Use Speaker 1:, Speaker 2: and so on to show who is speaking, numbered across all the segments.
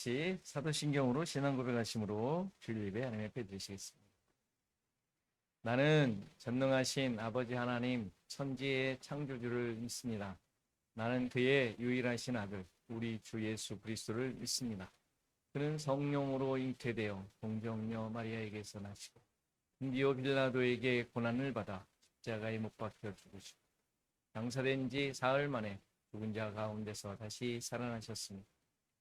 Speaker 1: 같이 사도신경으로 신앙 고백하심으로 주일 예배 하나님 앞에 드리시겠습니다. 나는 전능하신 아버지 하나님 천지의 창조주를 믿습니다. 나는 그의 유일하신 아들 우리 주 예수 그리스도를 믿습니다. 그는 성령으로 잉태되어 동정녀 마리아에게서 나시고 본디오 빌라도에게 고난을 받아 십자가에 못 박혀 죽으시고 장사된 지 사흘 만에 죽은 자 가운데서 다시 살아나셨습니다.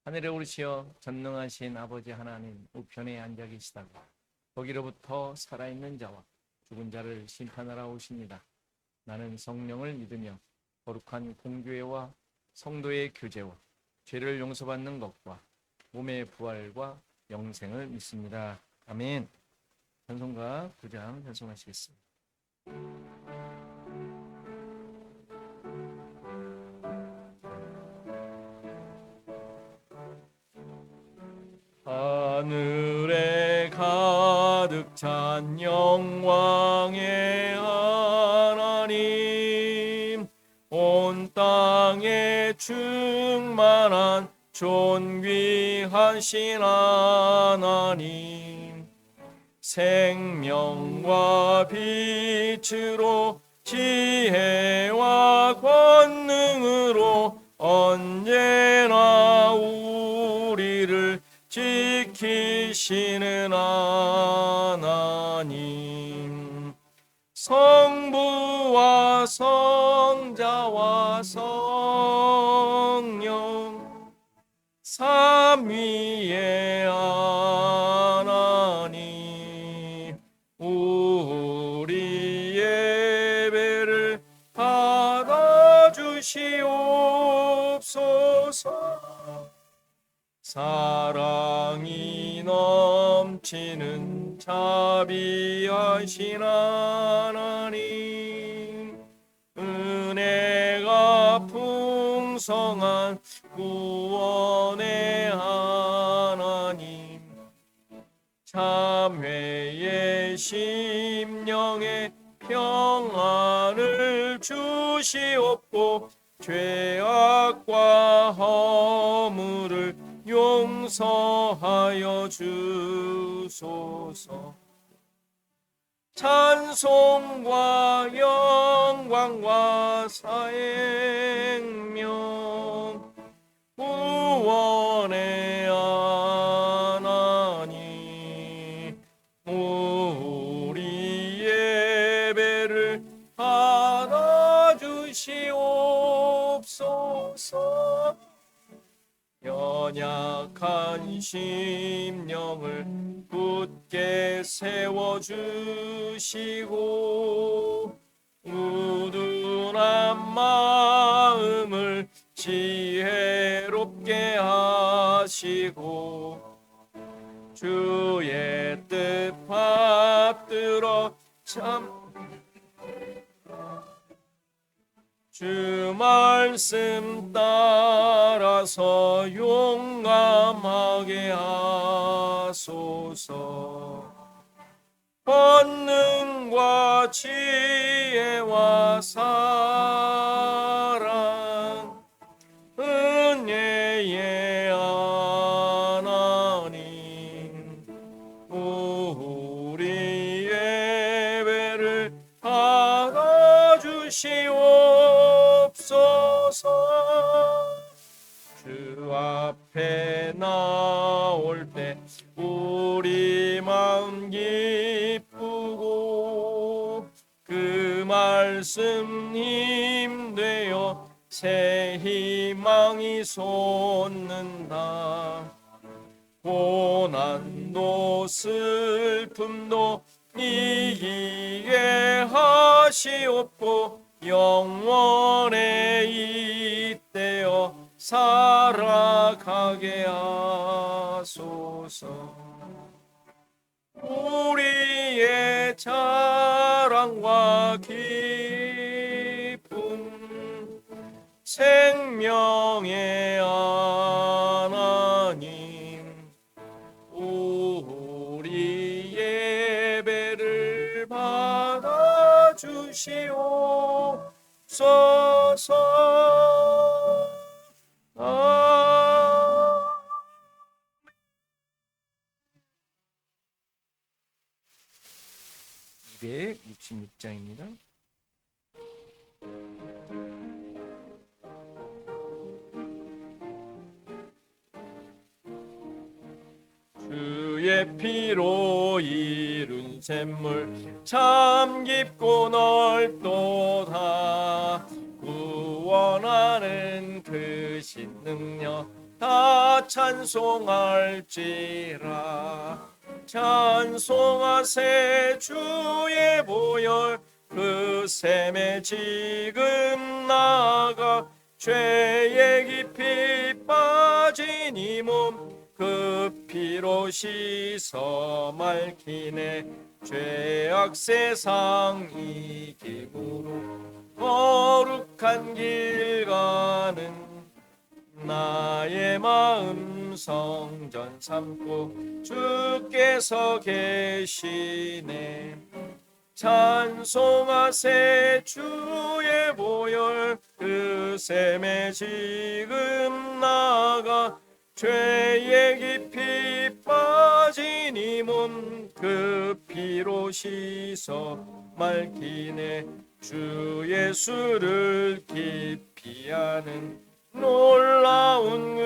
Speaker 1: 하늘에 오르시어 전능하신 아버지 하나님 우편에 앉아 계시다가 거기로부터 살아있는 자와 죽은 자를 심판하러 오십니다. 나는 성령을 믿으며 거룩한 공교회와 성도의 교제와 죄를 용서받는 것과 몸의 부활과 영생을 믿습니다. 아멘. 찬송가 9장 찬송하시겠습니다. 하늘에 가득 찬 영광의 하나님, 온 땅에 충만한 존귀하신 하나님, 생명과 빛으로 지혜와 권능으로 언제나 우리를 지키시는 하나님, 성부와 성자와 성령 삼위의 하나님, 우리 예배를 받아주시옵소서. 사랑이 넘치는 자비하신 하나님, 은혜가 풍성한 구원의 하나님, 참회의 심령에 평안을 주시옵고 죄악과 허물을 용서하여 주소서. 찬송과 영광과 사행명 구원의 하나님, 우리 예배를 받아주시옵소서. 연약한 심령을 굳게 세워주시고 우둔한 마음을 지혜롭게 하시고 주의 뜻 받들어 주 말씀 따라서 용감하게 하소서. 권능과 지혜와 사랑 은혜의 하나님, 우리 예배를 받아주시옵소서. 주 앞에 나올 때 우리 마음 기쁘고 그 말씀 힘되어 새 희망이 솟는다. 고난도 슬픔도 이기게 하시옵고 영원에 잇대어 살아가게 하소서. 우리의 자랑과 기쁨 생명의 하나님, 우리 예배를 받아주시옵소서. 266장입니다. 주의 피로 이룬 샘물 참 깊고 넓도다. 구원하는 그 신능력 다 찬송할지라. 찬송하세 주의 보혈 그 샘에 지금 나가. 죄에 깊이 빠진 이 몸 그 피로 씻어 맑히네. 죄악 세상 이김으로 거룩한 길 가는 나의 마음 성전 삼고 주께서 계시네. 찬송하세 주의 보혈 그 샘에 지금 나가. 죄에 깊이 빠진 이 몸 그 피로 씻어 맑히네. 주 예수를 깊이 아는 놀라운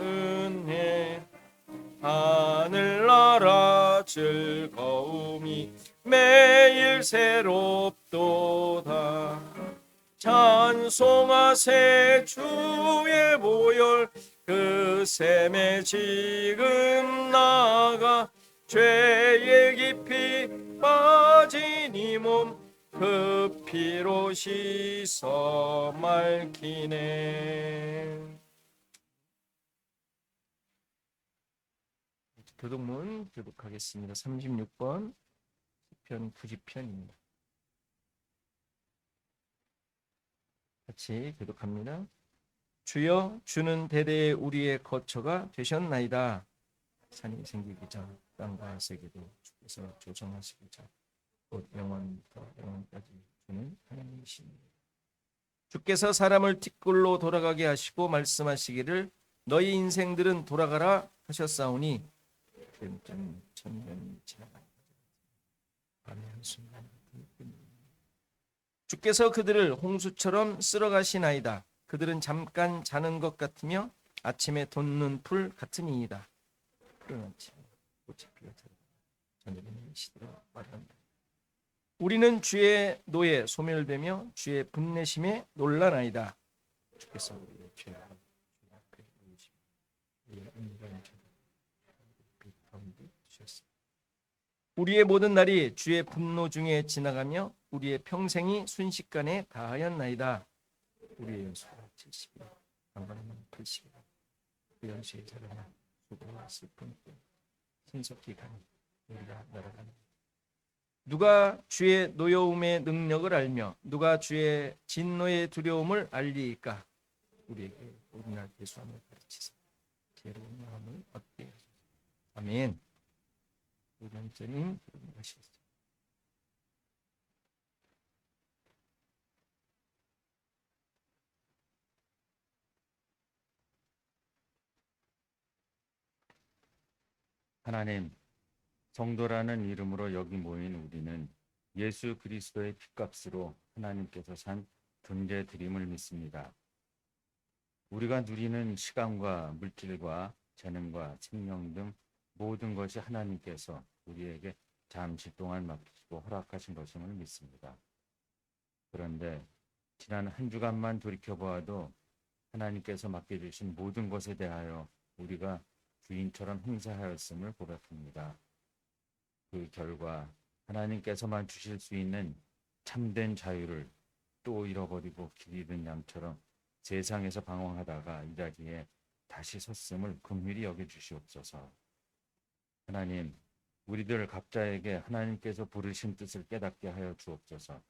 Speaker 1: 은혜. 하늘나라 즐거움이 매일 새롭도다. 찬송하세 주의 보혈 그 샘에 지금 나가. 죄에 깊이 빠진 이 몸 그 피로 씻어 맑히네. 교독문 교독하겠습니다. 36번 시편 90편입니다. 같이 교독합니다. 주여, 주는 대대에 우리의 거처가 되셨나이다. 산이 생기기 전 땅과 세계도 주께서 조성하시기자 곧 영원부터 영원까지 주는 하나님이십니다. 주께서 사람을 티끌로 돌아가게 하시고 말씀하시기를 너희 인생들은 돌아가라 하셨사오니 천년이 지나가니 밤의 한순간 주께서 그들을 홍수처럼 쓸어가시나이다. 그들은 잠깐 자는 것 같으며 아침에 돋는 풀 같으니이다. 푸른 아침 꽃이 피어서 저녁에는 시들어 마른다. 우리는 주의 노에 소멸되며 주의 분내심에 놀라나이다. 주께서 우리의 죄를 주 앞에 놓으시며 우리의 은밀한 죄를 빛 가운데 두셨습니다. 우리의 모든 날이 주의 분노 중에 지나가며 우리의 평생이 순식간에 다하였나이다. 우리의 연수가 70일, 강건함은 80일, 그 연수의 자라나 수고와 슬픔, 신속히 가니 우리가 날아가는. 누가 주의 노여움의 능력을 알며 누가 주의 진노의 두려움을 알리이까. 우리에게 오늘날 예수함을 가르치사 지혜로운 마음을 얻게 하소서. 아멘. 우선님 하시겠습니다.
Speaker 2: 하나님, 성도라는 이름으로 여기 모인 우리는 예수 그리스도의 핏값으로 하나님께서 산 존재 드림을 믿습니다. 우리가 누리는 시간과 물질과 재능과 생명 등 모든 것이 하나님께서 우리에게 잠시 동안 맡기시고 허락하신 것임을 믿습니다. 그런데 지난 한 주간만 돌이켜보아도 하나님께서 맡겨주신 모든 것에 대하여 우리가 주인처럼 행세하였음을 고백합니다. 그 결과 하나님께서만 주실 수 있는 참된 자유를 또 잃어버리고 길 잃은 양처럼 세상에서 방황하다가 이 자리에 다시 섰음을 긍휼히 여겨주시옵소서. 하나님, 우리들 각자에게 하나님께서 부르신 뜻을 깨닫게 하여 주옵소서.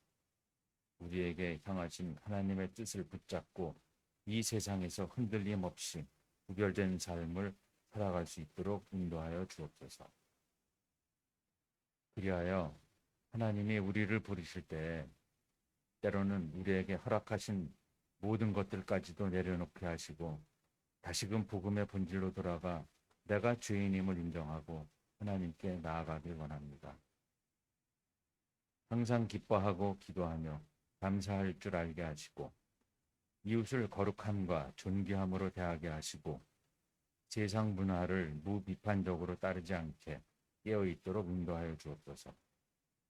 Speaker 2: 우리에게 향하신 하나님의 뜻을 붙잡고 이 세상에서 흔들림 없이 구별된 삶을 살아갈 수 있도록 인도하여 주옵소서. 그리하여 하나님이 우리를 부르실 때 때로는 우리에게 허락하신 모든 것들까지도 내려놓게 하시고 다시금 복음의 본질로 돌아가 내가 죄인임을 인정하고 하나님께 나아가길 원합니다. 항상 기뻐하고 기도하며 감사할 줄 알게 하시고 이웃을 거룩함과 존귀함으로 대하게 하시고 세상 문화를 무비판적으로 따르지 않게 깨어 있도록 인도하여 주옵소서.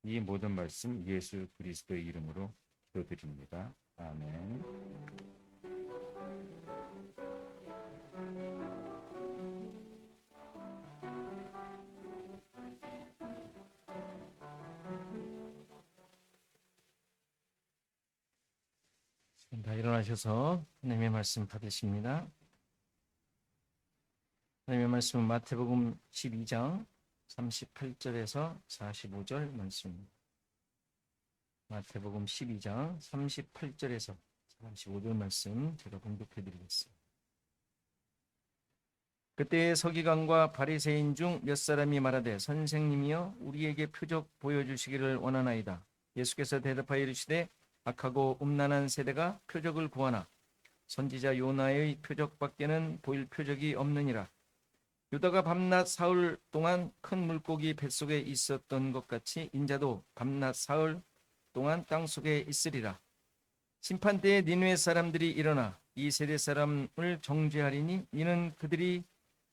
Speaker 2: 이 모든 말씀 예수 그리스도의 이름으로 기도드립니다. 아멘.
Speaker 1: 다 일어나셔서 하나님의 말씀 받으십니다. 하나님의 말씀은 마태복음 12장 38절에서 45절 말씀입니다. 마태복음 12장 38절에서 45절 말씀 제가 봉독해 드리겠습니다. 그때 서기관과 바리새인 중 몇 사람이 말하되 선생님이여 우리에게 표적 보여주시기를 원하나이다. 예수께서 대답하여 이르시되 악하고 음란한 세대가 표적을 구하나 선지자 요나의 표적밖에는 보일 표적이 없느니라. 유다가 밤낮 사흘 동안 큰 물고기 뱃속에 있었던 것 같이 인자도 밤낮 사흘 동안 땅속에 있으리라. 심판때에 니느웨 사람들이 일어나 이 세대 사람을 정죄하리니 이는 그들이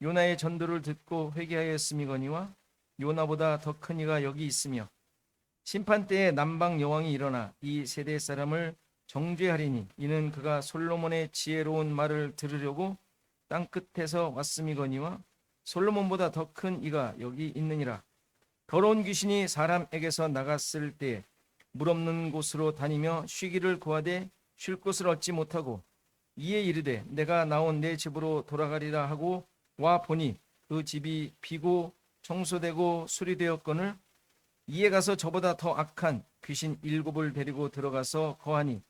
Speaker 1: 요나의 전도를 듣고 회개하였음이거니와 요나보다 더 큰 이가 여기 있으며 심판때에 남방 여왕이 일어나 이 세대 사람을 정죄하리니 이는 그가 솔로몬의 지혜로운 말을 들으려고 땅 끝에서 왔음이거니와 솔로몬보다 더 큰 이가 여기 있느니라. 더러운 귀신이 사람에게서 나갔을 때 물 없는 곳으로 다니며 쉬기를 구하되 쉴 곳을 얻지 못하고 이에 이르되 내가 나온 내 집으로 돌아가리라 하고 와 보니 그 집이 비고 청소되고 수리되었거늘 이에 가서 저보다 더 악한 귀신 7을 데리고 들어가서 거하니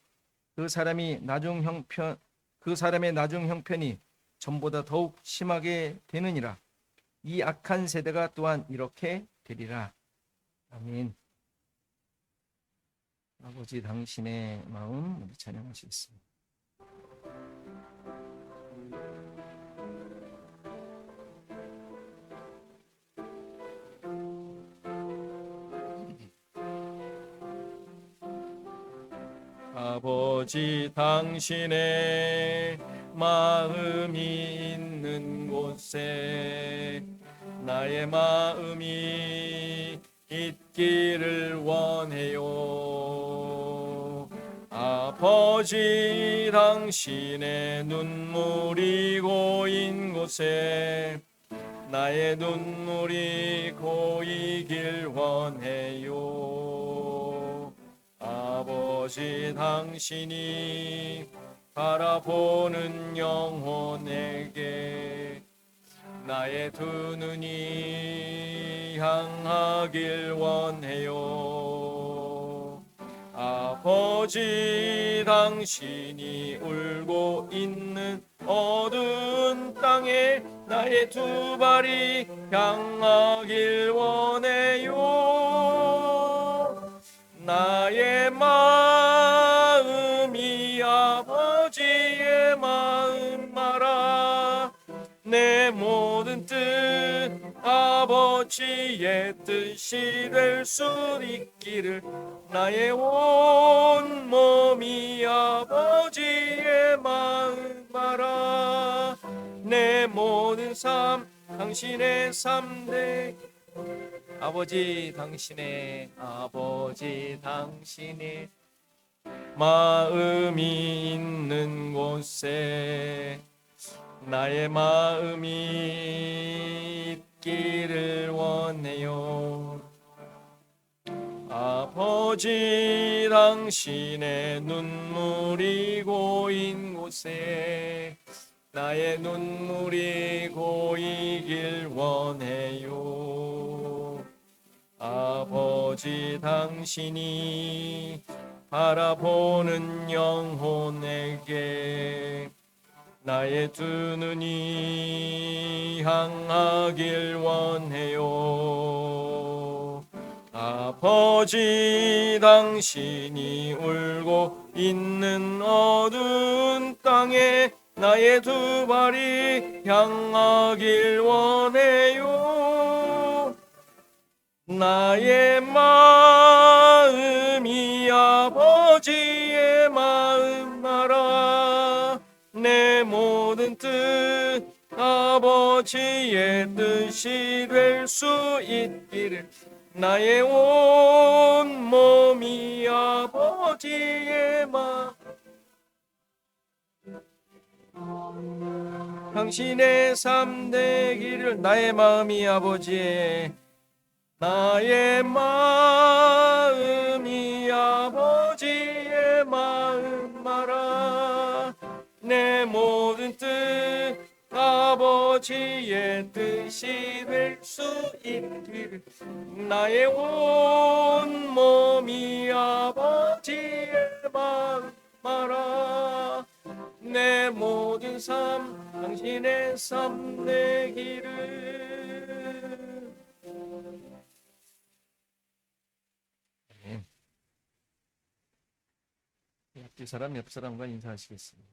Speaker 1: 그 사람의 나중 형편이 전보다 더욱 심하게 되느니라. 이 악한 세대가 또한 이렇게 되리라. 아멘. 아버지 당신의 마음 우리 찬양하시겠습니다. 아버지 당신의 마음이 있는 곳에 나의 마음이 있기를 원해요. 아버지 당신의 눈물이 고인 곳에 나의 눈물이 고이길 원해요. 아버지 당신이 바라보는 영혼에게 나의 두 눈이 향하길 원해요. 아버지 당신이 울고 있는 어두운 땅에 나의 두 발이 향하길 원해요. 나의 마음이 아버지의 마음 말아 내 모든 뜻 아버지의 뜻이 될 수 있기를 나의 온 몸이 아버지의 마음 알아 내 모든 삶 당신의 삶대 아버지 당신의 마음이 있는 곳에 나의 마음이 있기를 원해요. 아버지 당신의 눈물이 고인 곳에 나의 눈물이 고이길 원해요. 아버지 당신이 바라보는 영혼에게 나의 두 눈이 향하길 원해요. 아버지 당신이 울고 있는 어두운 땅에 나의 두 발이 향하길 원해요. 나의 마음 아버지의 뜻이 될 수 있기를 나의 온 몸이 아버지의 마음 당신의 삶 되기를 나의 마음이 아버지의 나의 마음이 아버지의 마음 말아 내 모든 뜻 아버지의 뜻이 될 수 있기를 나의 온 몸이 아버지의 마음 말아 내 모든 삶 당신의 삶 되기를. 옆 사람 옆 사람과 인사하시겠습니다.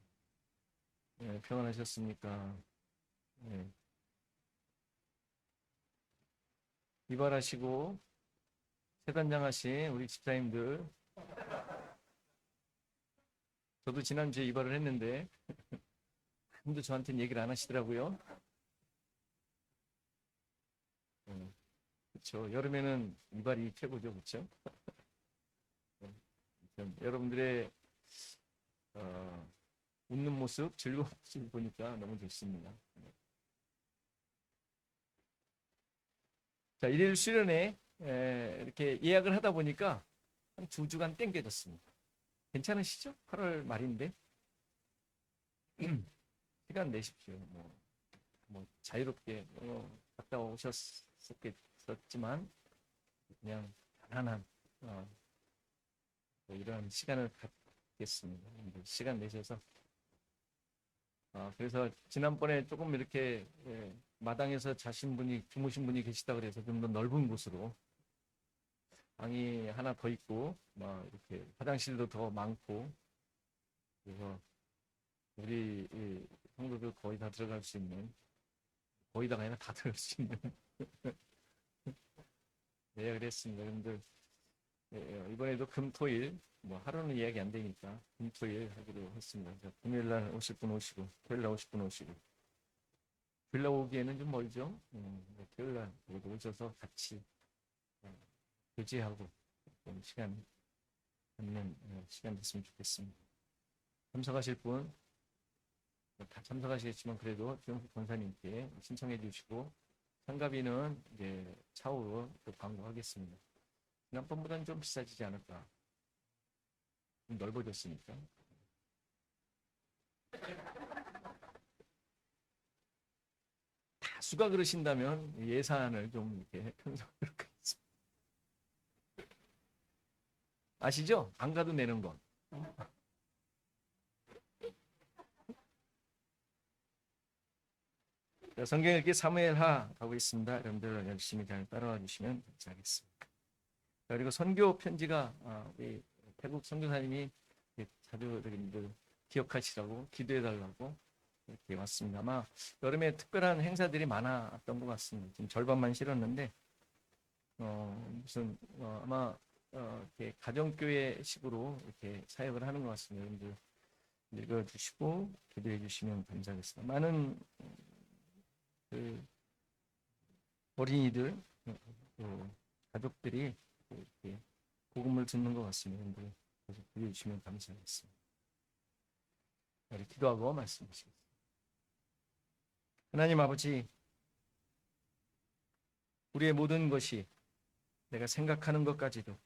Speaker 1: 네, 평안하셨습니까? 네. 이발하시고 세단장 하신 우리 집사님들, 저도 지난주에 이발을 했는데 아무도 저한테는 얘기를 안 하시더라고요. 그렇죠. 여름에는 이발이 최고죠, 그렇죠? 여러분들의 웃는 모습, 즐거운 모습을 보니까 너무 좋습니다. 자, 일요일 수련회 이렇게 예약을 하다 보니까 한 2주간 땡겨졌습니다. 괜찮으시죠? 8월 말인데 시간 내십시오. 뭐 자유롭게 갔다 오셨었겠지만 그냥 편안한 이런 시간을 갖겠습니다. 시간 내셔서 그래서 지난번에 조금 이렇게 마당에서 주무신 분이 계시다 그래서 좀 더 넓은 곳으로 방이 하나 더 있고 이렇게 화장실도 더 많고 그래서 우리 성도들 거의 다 들어갈 수 있는 거의다가 아니라 다 들어갈 수 있는 예약을 했습니다. 여러분들 이번에도 금토일 하루는 예약이 안 되니까 금토일 하기로 했습니다. 금요일 날 오실 분 오시고 토요일 날 오실 분 오시고 토요일 날 오기에는 좀 멀죠. 토요일 날 오셔서 같이 교제하고 좀 시간 갖는 시간 됐으면 좋겠습니다. 참석하실 분 다 참석하시겠지만 그래도 주영숙 권사님께 신청해 주시고 참가비는 이제 차후로 또 광고하겠습니다. 지난번보다는 좀 비싸지지 않을까. 좀 넓어졌으니까. 다수가 그러신다면 예산을 좀 이렇게 편성하도록 하겠습니다. 아시죠? 안 가도 내는 건. 성경 읽기 사무엘하 가고 있습니다. 여러분들 열심히 잘 따라와 주시면 감사하겠습니다. 그리고 선교 편지가 우리 태국 선교사님이 자주 여러분들 기억하시라고 기도해달라고 이렇게 왔습니다. 아마 여름에 특별한 행사들이 많았던 것 같습니다. 지금 절반만 실었는데 무슨 아마 이렇게 가정교회식으로 이렇게 사역을 하는 것 같습니다. 여러분들 읽어주시고 기도해 주시면 감사하겠습니다. 많은 그 어린이들 가족들이 이렇게 복음을 듣는 것 같습니다. 여러분들 그래서 기도해 주시면 감사하겠습니다. 우리 기도하고 말씀하시겠습니다. 하나님 아버지, 우리의 모든 것이 내가 생각하는 것까지도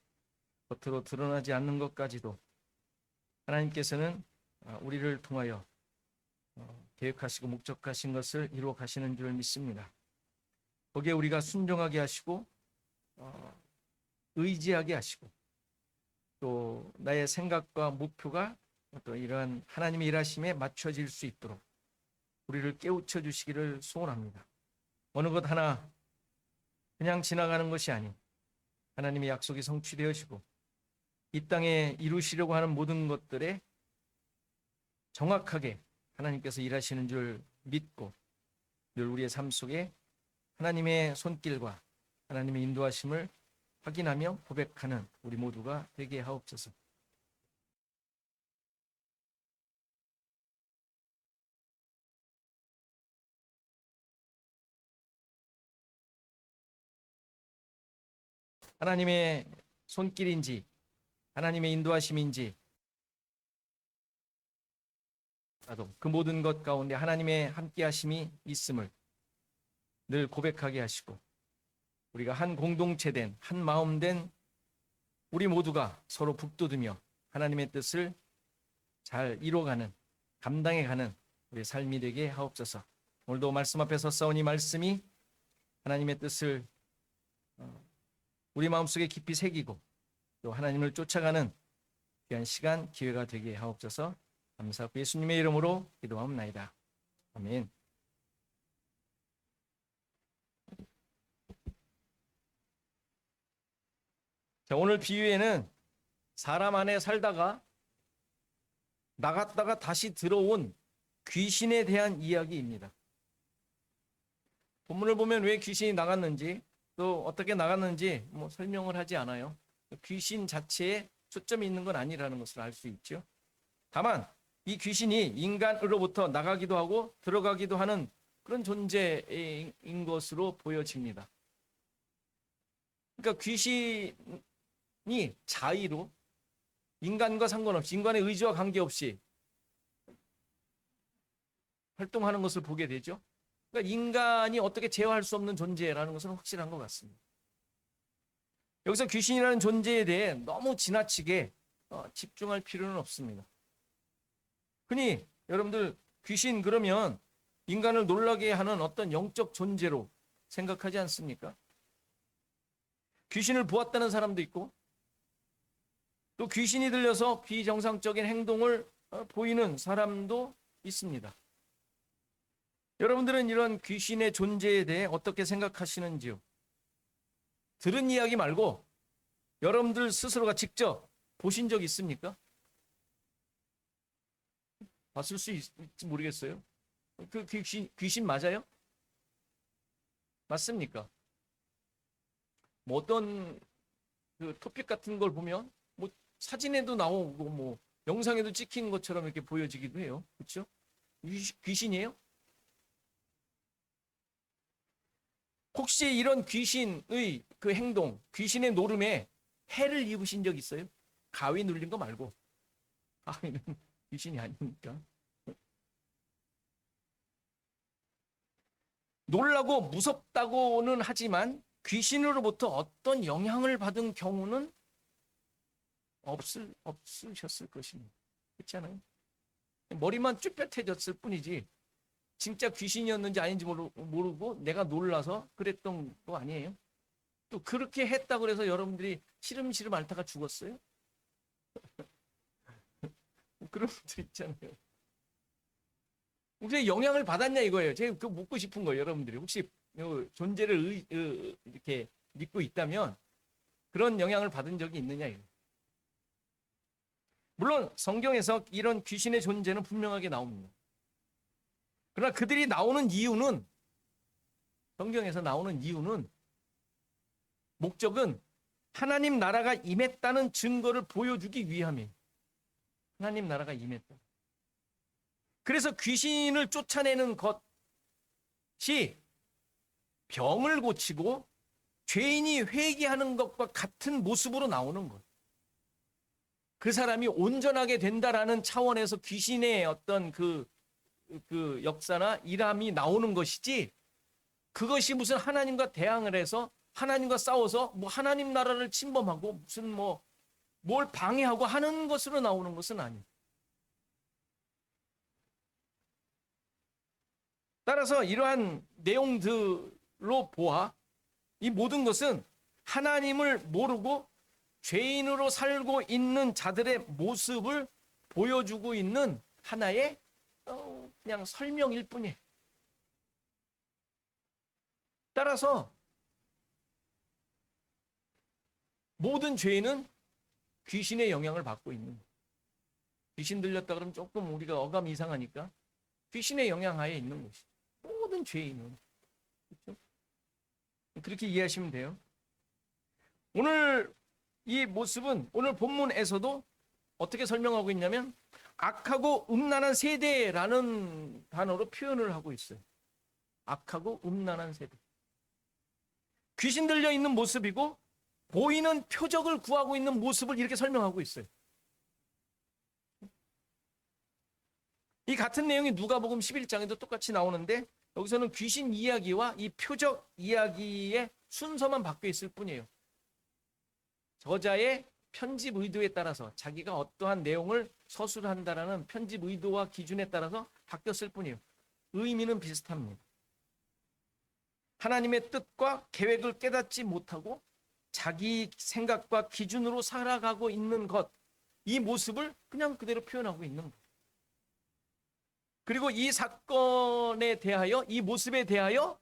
Speaker 1: 겉으로 드러나지 않는 것까지도 하나님께서는 우리를 통하여 계획하시고 목적하신 것을 이루어 가시는 줄 믿습니다. 거기에 우리가 순종하게 하시고 의지하게 하시고 또 나의 생각과 목표가 또 이러한 하나님의 일하심에 맞춰질 수 있도록 우리를 깨우쳐 주시기를 소원합니다. 어느 것 하나 그냥 지나가는 것이 아닌 하나님의 약속이 성취되어지고 이 땅에 이루시려고 하는 모든 것들에 정확하게 하나님께서 일하시는 줄 믿고 늘 우리의 삶 속에 하나님의 손길과 하나님의 인도하심을 확인하며 고백하는 우리 모두가 되게 하옵소서. 하나님의 손길인지 하나님의 인도하심인지 그 모든 것 가운데 하나님의 함께하심이 있음을 늘 고백하게 하시고 우리가 한 공동체된 한 마음된 우리 모두가 서로 북돋으며 하나님의 뜻을 잘 이뤄가는 감당해가는 우리의 삶이 되게 하옵소서. 오늘도 말씀 앞에 서싸우니 말씀이 하나님의 뜻을 우리 마음속에 깊이 새기고 또 하나님을 쫓아가는 귀한 시간 기회가 되게 하옵소서. 감사하고 예수님의 이름으로 기도하옵나이다. 아멘. 자, 오늘 비유에는 사람 안에 살다가 나갔다가 다시 들어온 귀신에 대한 이야기입니다. 본문을 보면 왜 귀신이 나갔는지 또 어떻게 나갔는지 설명을 하지 않아요. 귀신 자체에 초점이 있는 건 아니라는 것을 알 수 있죠. 다만 이 귀신이 인간으로부터 나가기도 하고 들어가기도 하는 그런 존재인 것으로 보여집니다. 그러니까 귀신이 자의로 인간과 상관없이 인간의 의지와 관계없이 활동하는 것을 보게 되죠. 그러니까 인간이 어떻게 제어할 수 없는 존재라는 것은 확실한 것 같습니다. 여기서 귀신이라는 존재에 대해 너무 지나치게 집중할 필요는 없습니다. 흔히 여러분들 귀신 그러면 인간을 놀라게 하는 어떤 영적 존재로 생각하지 않습니까? 귀신을 보았다는 사람도 있고 또 귀신이 들려서 비정상적인 행동을 보이는 사람도 있습니다. 여러분들은 이런 귀신의 존재에 대해 어떻게 생각하시는지요? 들은 이야기 말고 여러분들 스스로가 직접 보신 적 있습니까? 봤을 수 있을지 모르겠어요. 그 귀신 맞아요? 맞습니까? 어떤 그 토픽 같은 걸 보면 사진에도 나오고 영상에도 찍힌 것처럼 이렇게 보여지기도 해요. 그렇죠? 귀신이에요? 혹시 이런 귀신의 그 행동, 귀신의 노름에 해를 입으신 적 있어요? 가위 눌린 거 말고. 가위는 귀신이 아니니까. 놀라고 무섭다고는 하지만 귀신으로부터 어떤 영향을 받은 경우는 없으셨을 것입니다. 그렇지 않아요? 머리만 쭈뼛해졌을 뿐이지 진짜 귀신이었는지 아닌지 모르고 내가 놀라서 그랬던 거 아니에요? 또 그렇게 했다고 해서 여러분들이 시름시름 앓다가 죽었어요? 그런 분들 있잖아요. 혹시 영향을 받았냐 이거예요. 제가 그거 묻고 싶은 거예요. 여러분들이 혹시 존재를 이렇게 믿고 있다면 그런 영향을 받은 적이 있느냐 이거예요. 물론 성경에서 이런 귀신의 존재는 분명하게 나옵니다. 그러나 그들이 나오는 이유는 성경에서 나오는 이유는 목적은 하나님 나라가 임했다는 증거를 보여주기 위함이에요. 하나님 나라가 임했다. 그래서 귀신을 쫓아내는 것이 병을 고치고 죄인이 회개하는 것과 같은 모습으로 나오는 것. 그 사람이 온전하게 된다라는 차원에서 귀신의 어떤 그 역사나 일함이 나오는 것이지 그것이 무슨 하나님과 대항을 해서 하나님과 싸워서 하나님 나라를 침범하고 무슨 뭘 방해하고 하는 것으로 나오는 것은 아니에요. 따라서 이러한 내용들로 보아 이 모든 것은 하나님을 모르고 죄인으로 살고 있는 자들의 모습을 보여주고 있는 하나의 그냥 설명일 뿐이에요. 따라서 모든 죄인은 귀신의 영향을 받고 있는 거예요. 귀신 들렸다 그러면 조금 우리가 어감이 이상하니까 귀신의 영향 하에 있는 것이죠. 모든 죄인은. 그렇죠? 그렇게 이해하시면 돼요. 오늘 이 모습은 오늘 본문에서도 어떻게 설명하고 있냐면 악하고 음란한 세대라는 단어로 표현을 하고 있어요. 악하고 음란한 세대. 귀신 들려 있는 모습이고 보이는 표적을 구하고 있는 모습을 이렇게 설명하고 있어요. 이 같은 내용이 누가복음 11장에도 똑같이 나오는데 여기서는 귀신 이야기와 이 표적 이야기의 순서만 바뀌어 있을 뿐이에요. 저자의 편집 의도에 따라서 자기가 어떠한 내용을 서술한다라는 편집 의도와 기준에 따라서 바뀌었을 뿐이에요. 의미는 비슷합니다. 하나님의 뜻과 계획을 깨닫지 못하고 자기 생각과 기준으로 살아가고 있는 것, 이 모습을 그냥 그대로 표현하고 있는 것. 그리고 이 사건에 대하여, 이 모습에 대하여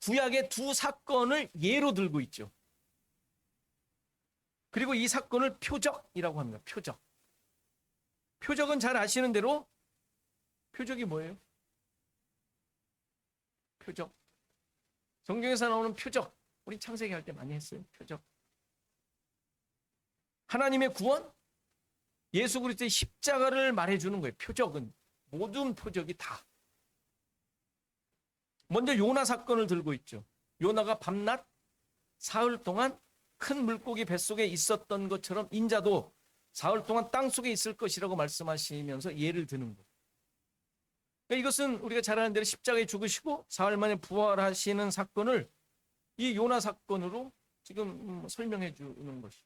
Speaker 1: 구약의 두 사건을 예로 들고 있죠. 그리고 이 사건을 표적이라고 합니다. 표적. 표적은 잘 아시는 대로 표적이 뭐예요? 표적. 성경에서 나오는 표적. 우리 창세기 할 때 많이 했어요. 표적. 하나님의 구원, 예수 그리스도의 십자가를 말해주는 거예요. 표적은. 모든 표적이 다. 먼저 요나 사건을 들고 있죠. 요나가 밤낮 사흘 동안 큰 물고기 뱃속에 있었던 것처럼 인자도 사흘 동안 땅속에 있을 것이라고 말씀하시면서 예를 드는 거예요. 그러니까 이것은 우리가 잘 아는 대로 십자가에 죽으시고 사흘 만에 부활하시는 사건을 이 요나 사건으로 지금 설명해 주는 것이죠.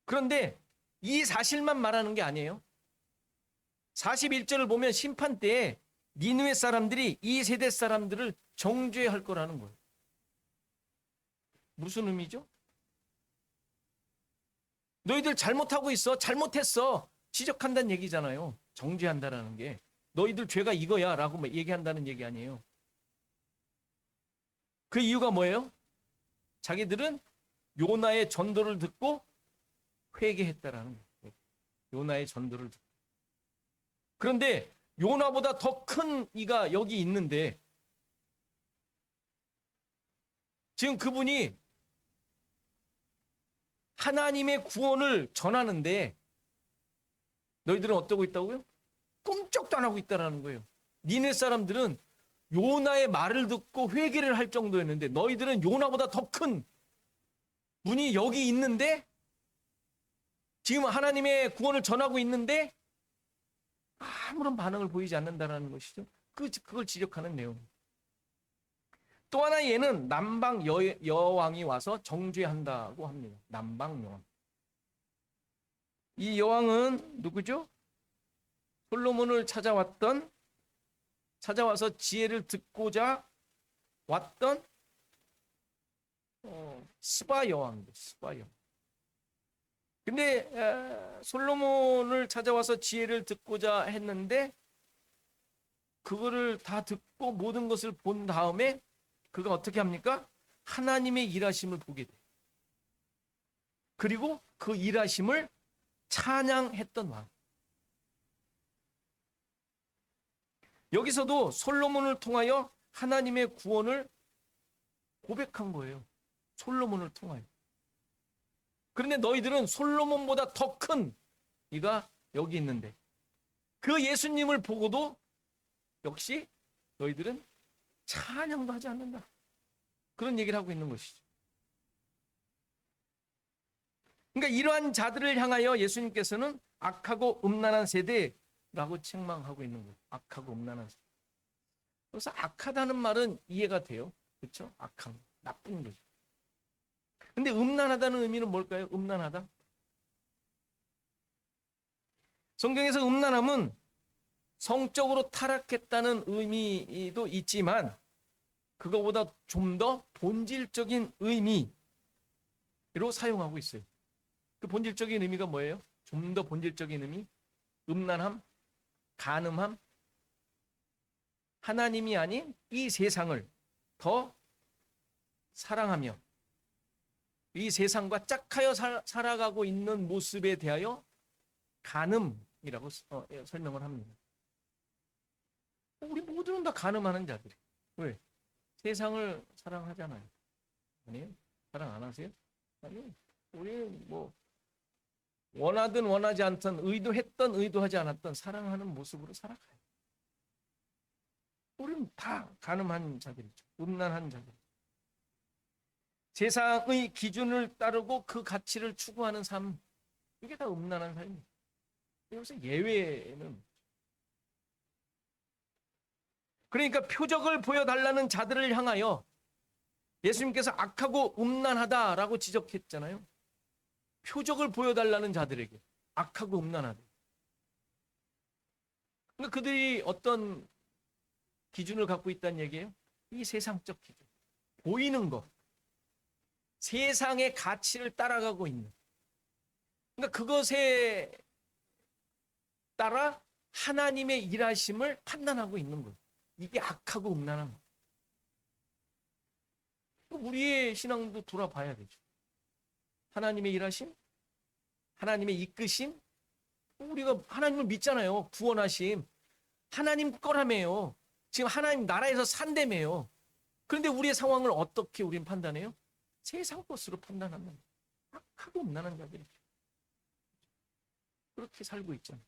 Speaker 1: 그런데 이 사실만 말하는 게 아니에요. 41절을 보면 심판 때에 니느웨 사람들이 이 세대 사람들을 정죄할 거라는 거예요. 무슨 의미죠? 너희들 잘못하고 있어. 잘못했어. 지적한다는 얘기잖아요. 정죄한다라는 게. 너희들 죄가 이거야 라고 얘기한다는 얘기 아니에요. 그 이유가 뭐예요? 자기들은 요나의 전도를 듣고 회개했다라는 거예요. 요나의 전도를 듣고. 그런데 요나보다 더 큰 이가 여기 있는데 지금 그분이 하나님의 구원을 전하는데 너희들은 어떠고 있다고요? 꼼짝도 안 하고 있다라는 거예요. 니네 사람들은 요나의 말을 듣고 회개를 할 정도였는데 너희들은 요나보다 더 큰 분이 여기 있는데 지금 하나님의 구원을 전하고 있는데 아무런 반응을 보이지 않는다는 것이죠. 그걸 지적하는 내용. 또 하나 얘는 남방 여왕이 와서 정죄한다고 합니다. 남방 여왕. 이 여왕은 누구죠? 솔로몬을 찾아와서 지혜를 듣고자 왔던 스바 여왕이죠. 스바 여왕. 근데 솔로몬을 찾아와서 지혜를 듣고자 했는데 그거를 다 듣고 모든 것을 본 다음에 그가 어떻게 합니까? 하나님의 일하심을 보게 돼. 그리고 그 일하심을 찬양했던 왕. 여기서도 솔로몬을 통하여 하나님의 구원을 고백한 거예요. 솔로몬을 통하여. 그런데 너희들은 솔로몬보다 더 큰 이가 여기 있는데 그 예수님을 보고도 역시 너희들은 찬양도 하지 않는다. 그런 얘기를 하고 있는 것이죠. 그러니까 이러한 자들을 향하여 예수님께서는 악하고 음란한 세대라고 책망하고 있는 거예요. 악하고 음란한 세대. 그래서 악하다는 말은 이해가 돼요. 그렇죠? 악한, 나쁜 거죠. 근데 음란하다는 의미는 뭘까요? 음란하다. 성경에서 음란함은 성적으로 타락했다는 의미도 있지만 그거보다 좀 더 본질적인 의미로 사용하고 있어요. 그 본질적인 의미가 뭐예요? 좀 더 본질적인 의미? 음란함, 간음함, 하나님이 아닌 이 세상을 더 사랑하며 이 세상과 짝하여 살아가고 있는 모습에 대하여 간음이라고 설명을 합니다. 우리 모두는 다 간음하는 자들이. 왜? 세상을 사랑하잖아요. 아니에요? 사랑 안 하세요? 아니요. 우리 뭐 원하든 원하지 않든 의도했던 의도하지 않았던 사랑하는 모습으로 살아가요. 우리는 다 간음한 자들이죠. 음란한 자들. 세상의 기준을 따르고 그 가치를 추구하는 삶, 이게 다 음란한 삶이에요. 여기서 예외는, 그러니까 표적을 보여달라는 자들을 향하여 예수님께서 악하고 음란하다라고 지적했잖아요. 표적을 보여달라는 자들에게 악하고 음란하다. 그러니까 그들이 어떤 기준을 갖고 있다는 얘기예요? 이 세상적 기준, 보이는 것, 세상의 가치를 따라가고 있는, 그러니까 그것에 따라 하나님의 일하심을 판단하고 있는 거예요. 이게 악하고 음란한 거예요. 우리의 신앙도 돌아봐야 되죠. 하나님의 일하심, 하나님의 이끄심, 우리가 하나님을 믿잖아요. 구원하심, 하나님 거라며요. 지금 하나님 나라에서 산다며요. 그런데 우리의 상황을 어떻게 우리는 판단해요? 세상 것으로 판단한다. 악하고 음란한 자들이죠. 그렇게 살고 있잖아요.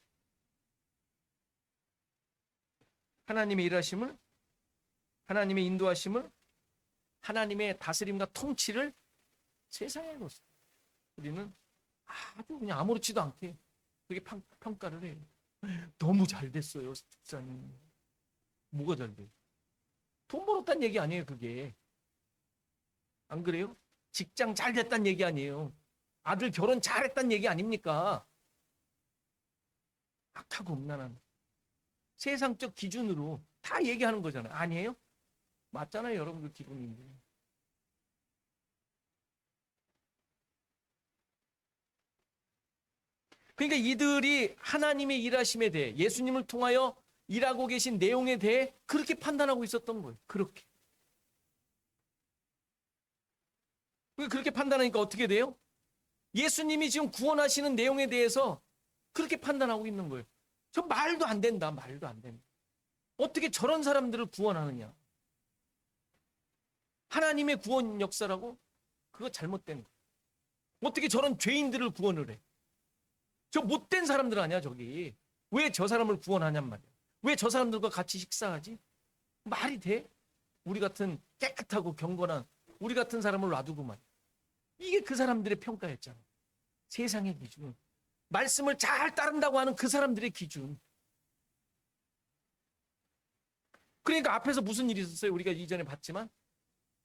Speaker 1: 하나님의 일하심을, 하나님의 인도하심을, 하나님의 다스림과 통치를 세상에 놓습니다. 우리는 아주 그냥 아무렇지도 않게 그렇게 평가를 해요. 너무 잘 됐어요, 집사님. 뭐가 잘 돼요? 돈 벌었다는 얘기 아니에요, 그게. 안 그래요? 직장 잘 됐다는 얘기 아니에요. 아들 결혼 잘했다는 얘기 아닙니까? 악하고 음란한 세상적 기준으로 다 얘기하는 거잖아요. 아니에요? 맞잖아요, 여러분들 기분인데. 그러니까 이들이 하나님의 일하심에 대해, 예수님을 통하여 일하고 계신 내용에 대해 그렇게 판단하고 있었던 거예요. 그렇게. 그렇게 판단하니까 어떻게 돼요? 예수님이 지금 구원하시는 내용에 대해서 그렇게 판단하고 있는 거예요. 저 말도 안 된다. 말도 안 된다. 어떻게 저런 사람들을 구원하느냐. 하나님의 구원 역사라고? 그거 잘못된 거예요. 어떻게 저런 죄인들을 구원을 해. 저 못된 사람들 아니야, 저기. 왜 저 사람을 구원하냔 말이야. 왜 저 사람들과 같이 식사하지? 말이 돼? 우리 같은 깨끗하고 경건한 우리 같은 사람을 놔두고 말이야. 이게 그 사람들의 평가였잖아. 세상의 기준. 말씀을 잘 따른다고 하는 그 사람들의 기준. 그러니까 앞에서 무슨 일이 있었어요? 우리가 이전에 봤지만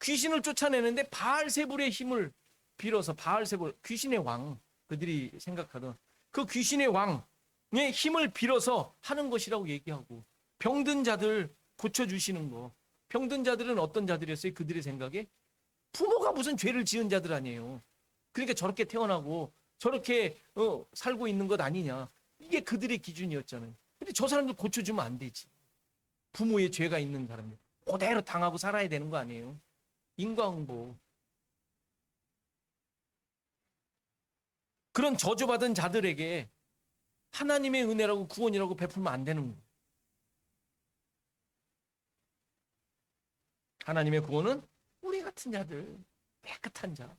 Speaker 1: 귀신을 쫓아내는데 바알세불의 힘을 빌어서, 바알세불, 귀신의 왕, 그들이 생각하던 그 귀신의 왕의 힘을 빌어서 하는 것이라고 얘기하고, 병든 자들 고쳐주시는 거. 병든 자들은 어떤 자들이었어요? 그들의 생각에 부모가 무슨 죄를 지은 자들 아니에요. 그러니까 저렇게 태어나고 저렇게 살고 있는 것 아니냐. 이게 그들의 기준이었잖아요. 근데 저 사람들 고쳐주면 안 되지. 부모의 죄가 있는 사람들 그대로 당하고 살아야 되는 거 아니에요. 인과응보. 그런 저주받은 자들에게 하나님의 은혜라고 구원이라고 베풀면 안 되는 거예요. 하나님의 구원은 우리 같은 자들, 깨끗한 자,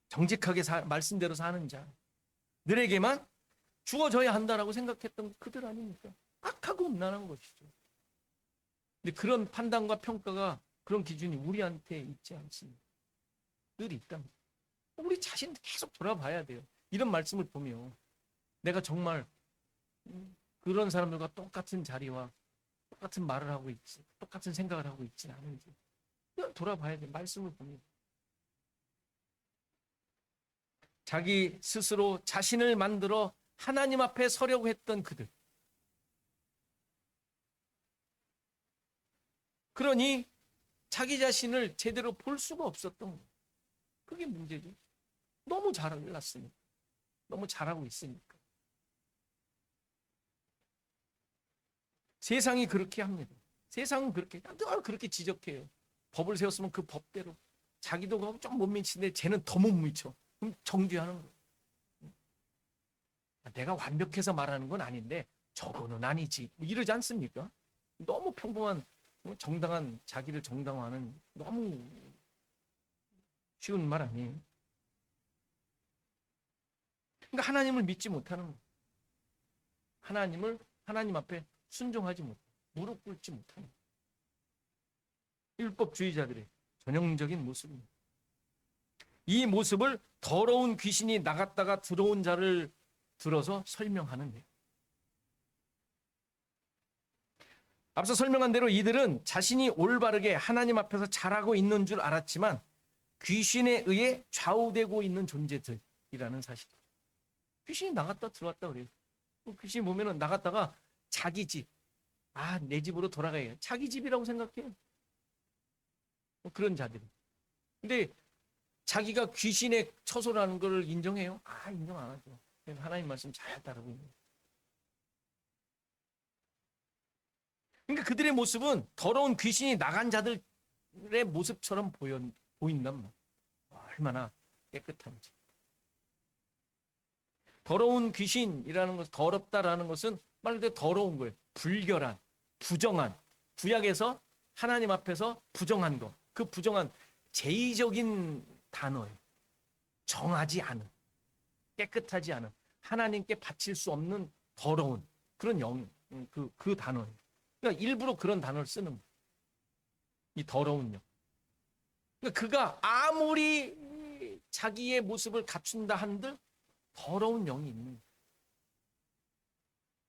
Speaker 1: 정직하게 말씀대로 사는 자들에게만 주어져야 한다라고 생각했던 그들 아닙니까? 악하고 음란한 것이죠. 근데 그런 판단과 평가가, 그런 기준이 우리한테 있지 않습니다. 늘 있답니다. 우리 자신 계속 돌아봐야 돼요. 이런 말씀을 보면 내가 정말 그런 사람들과 똑같은 자리와 똑같은 말을 하고 있지, 똑같은 생각을 하고 있지 않은지 돌아봐야 돼요. 말씀을 보면. 자기 스스로 자신을 만들어 하나님 앞에 서려고 했던 그들. 그러니 자기 자신을 제대로 볼 수가 없었던 거예요. 그게 문제죠. 너무 잘났으니까. 너무 잘하고 있으니까. 세상이 그렇게 합니다. 세상은 그렇게, 늘 그렇게 지적해요. 법을 세웠으면 그 법대로. 자기도 좀 못 미치는데 쟤는 더 못 미쳐. 그럼 정죄하는 거예요. 내가 완벽해서 말하는 건 아닌데 저거는 아니지. 뭐 이러지 않습니까? 너무 평범한, 정당한, 자기를 정당화하는 너무 쉬운 말 아니에요. 그러니까 하나님을 믿지 못하는 거예요. 하나님 앞에 순종하지 못하는, 무릎 꿇지 못하는 율법주의자들의 전형적인 모습입니다. 이 모습을 더러운 귀신이 나갔다가 들어온 자를 들어서 설명하는데요. 앞서 설명한 대로 이들은 자신이 올바르게 하나님 앞에서 잘하고 있는 줄 알았지만 귀신에 의해 좌우되고 있는 존재들이라는 사실. 귀신이 나갔다 들어왔다 그래요. 귀신 보면은 나갔다가 자기 집, 내 집으로 돌아가야 자기 집이라고 생각해요. 그런 자들. 근데 자기가 귀신의 처소라는 걸 인정해요? 인정 안 하죠. 하나님 말씀 잘 따르고 있는 거예요. 그러니까 그들의 모습은 더러운 귀신이 나간 자들의 모습처럼 보인단 말이에요. 얼마나 깨끗한지. 더러운 귀신이라는 것, 더럽다라는 것은 말 그대로 더러운 거예요. 불결한, 부정한, 구약에서 하나님 앞에서 부정한 것. 그 부정한 제의적인 단어예요. 정하지 않은, 깨끗하지 않은, 하나님께 바칠 수 없는 더러운 그런 그 단어예요. 그러니까 일부러 그런 단어를 쓰는 거예요. 이 더러운 영. 그러니까 그가 아무리 자기의 모습을 갖춘다 한들 더러운 영이 있는 거예요.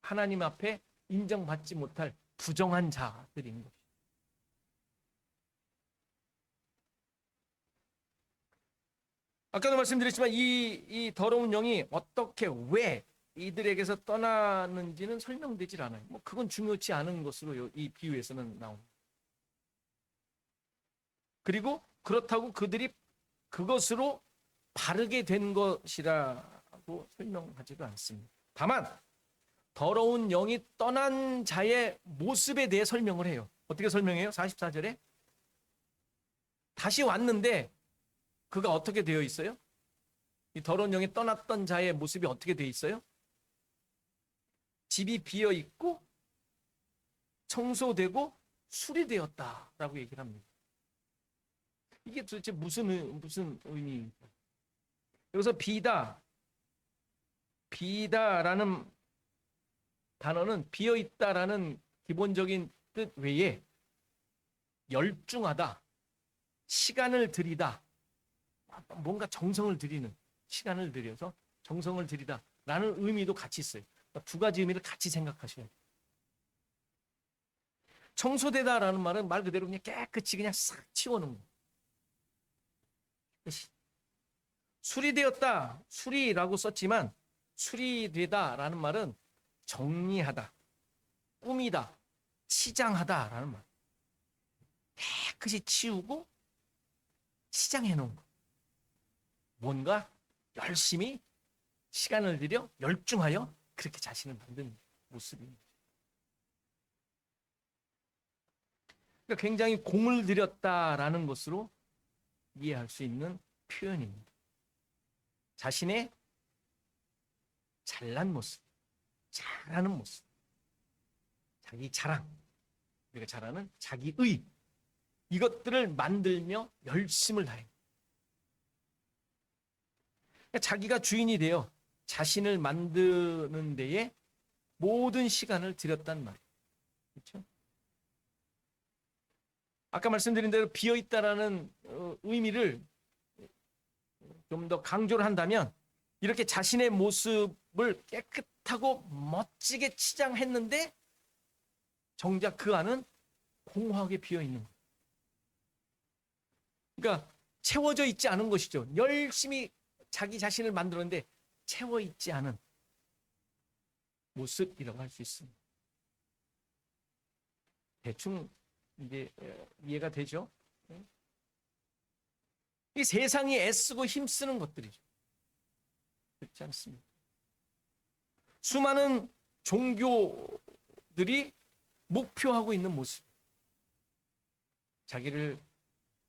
Speaker 1: 하나님 앞에 인정받지 못할 부정한 자들인 것이죠. 아까도 말씀드렸지만 이 더러운 영이 어떻게 왜 이들에게서 떠나는지는 설명되질 않아요. 그건 중요치 않은 것으로 이 비유에서는 나옵니다. 그리고 그렇다고 그들이 그것으로 바르게 된 것이라고 설명하지도 않습니다. 다만 더러운 영이 떠난 자의 모습에 대해 설명을 해요. 어떻게 설명해요? 44절에 다시 왔는데 그가 어떻게 되어 있어요? 이 더러운 영이 떠났던 자의 모습이 어떻게 되어 있어요? 집이 비어 있고 청소되고 수리되었다라고 얘기를 합니다. 이게 도대체 무슨 의미입니까? 여기서 비다라는 단어는 비어 있다라는 기본적인 뜻 외에 열중하다, 시간을 들이다, 뭔가 정성을 들이는, 시간을 들여서 정성을 들이다라는 의미도 같이 있어요. 두 가지 의미를 같이 생각하셔야 돼요. 청소되다라는 말은 말 그대로 그냥 깨끗이 그냥 싹 치워놓은 거예요. 수리되었다, 수리라고 썼지만 수리되다라는 말은 정리하다, 꾸미다, 치장하다라는 말. 깨끗이 치우고 치장해 놓은 거. 뭔가 열심히 시간을 들여 열중하여 그렇게 자신을 만든 모습입니다. 그러니까 굉장히 공을 들였다라는 것으로 이해할 수 있는 표현입니다. 자신의 잘난 모습, 잘하는 모습, 자기 자랑, 우리가 잘하는 자기의, 이것들을 만들며 열심을 다해. 자기가 주인이 되어 자신을 만드는 데에 모든 시간을 들였단 말이에요. 그렇죠? 아까 말씀드린 대로 비어있다라는 의미를 좀 더 강조를 한다면 이렇게 자신의 모습을 깨끗하고 멋지게 치장했는데 정작 그 안은 공허하게 비어있는 거예요. 그러니까 채워져 있지 않은 것이죠. 열심히 자기 자신을 만들었는데 채워 있지 않은 모습이라고 할 수 있습니다. 대충 이제 이해가 되죠? 이 세상이 애쓰고 힘쓰는 것들이죠. 그렇지 않습니다. 수많은 종교들이 목표하고 있는 모습, 자기를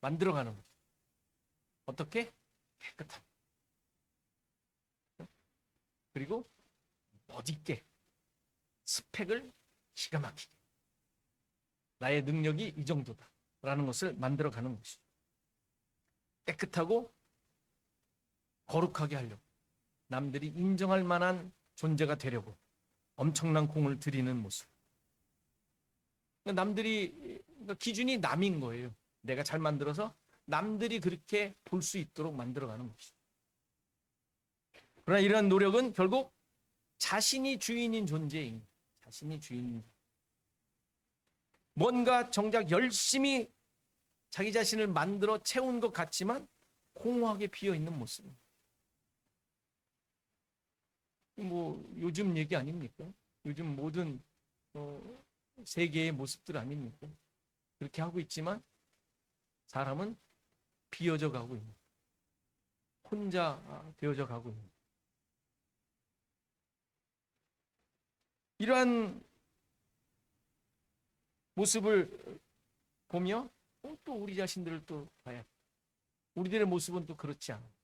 Speaker 1: 만들어가는 거죠. 어떻게? 깨끗한, 그리고 멋있게, 스펙을 기가 막히게, 나의 능력이 이 정도다라는 것을 만들어가는 것이죠. 깨끗하고 거룩하게 하려고, 남들이 인정할 만한 존재가 되려고 엄청난 공을 들이는 모습. 남들이, 기준이 남인 거예요. 내가 잘 만들어서 남들이 그렇게 볼 수 있도록 만들어가는 것이죠. 그러나 이러한 노력은 결국 자신이 주인인 존재입니다. 자신이 주인인. 뭔가 정작 열심히 자기 자신을 만들어 채운 것 같지만 공허하게 비어있는 모습. 뭐 요즘 얘기 아닙니까? 요즘 모든 세계의 모습들 아닙니까? 그렇게 하고 있지만 사람은 비어져 가고 있는, 혼자 되어져 가고 있는 이러한 모습을 보며 또 우리 자신들을 또 봐야 돼. 우리들의 모습은 또 그렇지 않아.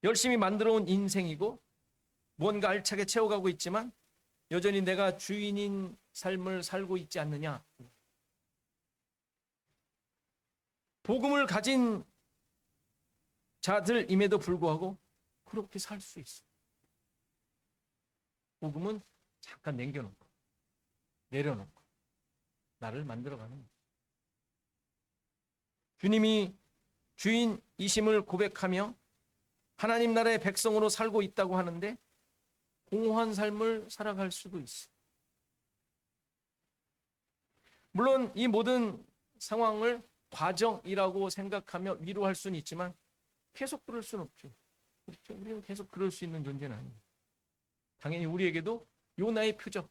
Speaker 1: 열심히 만들어온 인생이고 뭔가 알차게 채워가고 있지만 여전히 내가 주인인 삶을 살고 있지 않느냐. 복음을 가진 자들임에도 불구하고 그렇게 살 수 있어. 복음은 잠깐 남겨놓고 내려놓고 나를 만들어가는 거야. 주님이 주인이심을 고백하며 하나님 나라의 백성으로 살고 있다고 하는데 공허한 삶을 살아갈 수도 있어. 물론 이 모든 상황을 과정이라고 생각하며 위로할 수는 있지만 계속 그럴 수는 없죠. 그렇죠? 우리는 계속 그럴 수 있는 존재는 아니에요. 당연히 우리에게도 요나의 표적,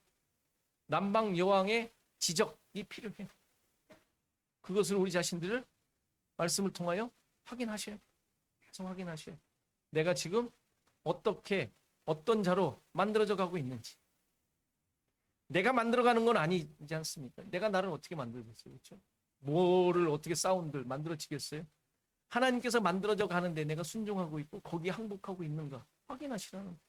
Speaker 1: 남방 여왕의 지적이 필요해요. 그것을 우리 자신들을 말씀을 통하여 확인하셔야 돼요. 계속 확인하셔야 돼요. 내가 지금 어떻게 어떤 자로 만들어져 가고 있는지. 내가 만들어가는 건 아니지 않습니까? 내가 나를 어떻게 만들겠어요? 그렇죠? 뭐를 어떻게 사운드를 만들어지겠어요? 하나님께서 만들어져 가는데 내가 순종하고 있고 거기에 항복하고 있는가 확인하시라는 거예요.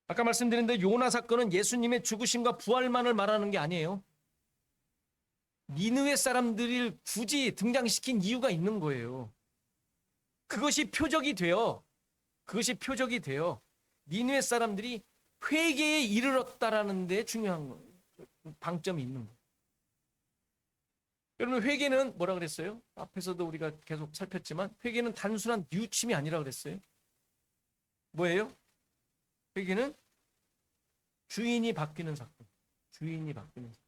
Speaker 1: 아까 말씀드린 대로 요나 사건은 예수님의 죽으심과 부활만을 말하는 게 아니에요. 니느웨 사람들을 굳이 등장시킨 이유가 있는 거예요. 그것이 표적이 되어 니느웨 사람들이 회개에 이르렀다라는 데 중요한 거예요. 방점이 있는 거예요. 여러분, 회개는 뭐라 그랬어요? 앞에서도 우리가 계속 살폈지만 회개는 단순한 뉘우침이 아니라 그랬어요. 뭐예요? 회개는 주인이 바뀌는 사건. 주인이 바뀌는 사건.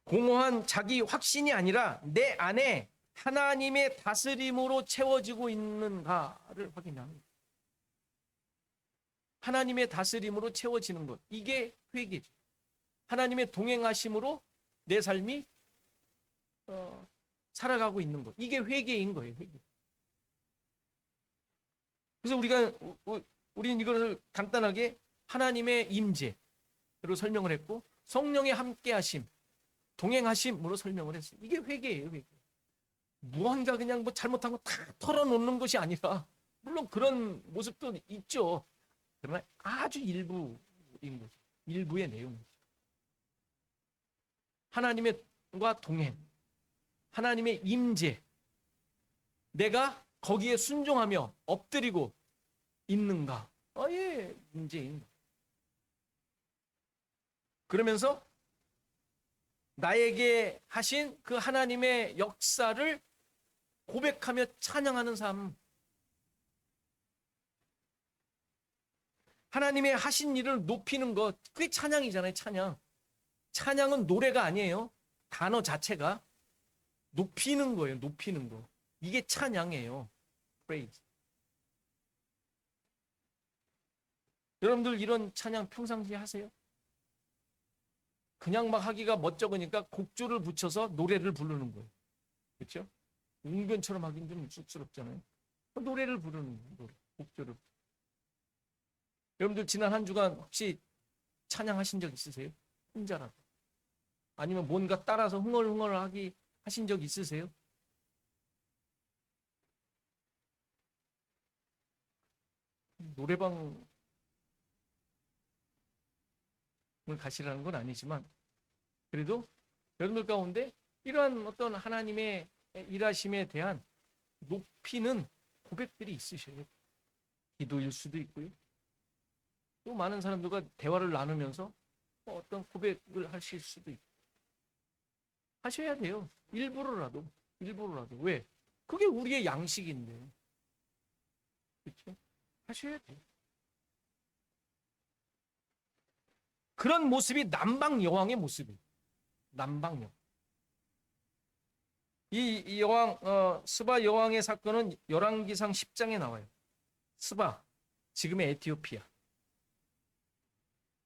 Speaker 1: 공허한 자기 확신이 아니라 내 안에 하나님의 다스림으로 채워지고 있는가를 확인하는 거예요. 하나님의 다스림으로 채워지는 것. 이게 회개죠. 하나님의 동행하심으로 내 삶이 살아가고 있는 것. 이게 회개인 거예요. 회개. 그래서 우리는 이것을 간단하게 하나님의 임재로 설명을 했고 성령의 함께하심, 동행하심으로 설명을 했어요. 이게 회개예요. 회개. 무언가 그냥 뭐 잘못한 거 다 털어놓는 것이 아니라 물론 그런 모습도 있죠. 그러나 아주 일부인 거죠. 일부의 내용이죠. 하나님과 동행, 하나님의 임재, 내가 거기에 순종하며 엎드리고 있는가의 문제인 거예요. 그러면서 나에게 하신 그 하나님의 역사를 고백하며 찬양하는 삶. 하나님의 하신 일을 높이는 것, 그게 찬양이잖아요. 찬양. 찬양은 노래가 아니에요. 단어 자체가 높이는 거예요. 높이는 거. 이게 찬양이에요. praise. 여러분들 이런 찬양 평상시에 하세요? 그냥 막 하기가 멋쩍으니까 곡조를 붙여서 노래를 부르는 거예요. 그렇죠? 웅변처럼 하긴 좀 쑥스럽잖아요. 노래를 부르는 거예요. 노래, 곡조를. 여러분들 지난 한 주간 혹시 찬양하신 적 있으세요? 혼자라도. 아니면 뭔가 따라서 흥얼흥얼 하신 적 있으세요? 노래방을 가시라는 건 아니지만 그래도 여러분들 가운데 이러한 어떤 하나님의 일하심에 대한 높이는 고백들이 있으셔요. 기도일 수도 있고요. 또 많은 사람들과 대화를 나누면서 어떤 고백을 하실 수도 있고 하셔야 돼요. 일부러라도. 왜? 그게 우리의 양식인데. 그렇죠? 하셔야 돼요. 그런 모습이 남방 여왕의 모습이에요. 남방 여왕. 이 여왕, 스바 여왕의 사건은 열왕기상 10장에 나와요. 스바, 지금의 에티오피아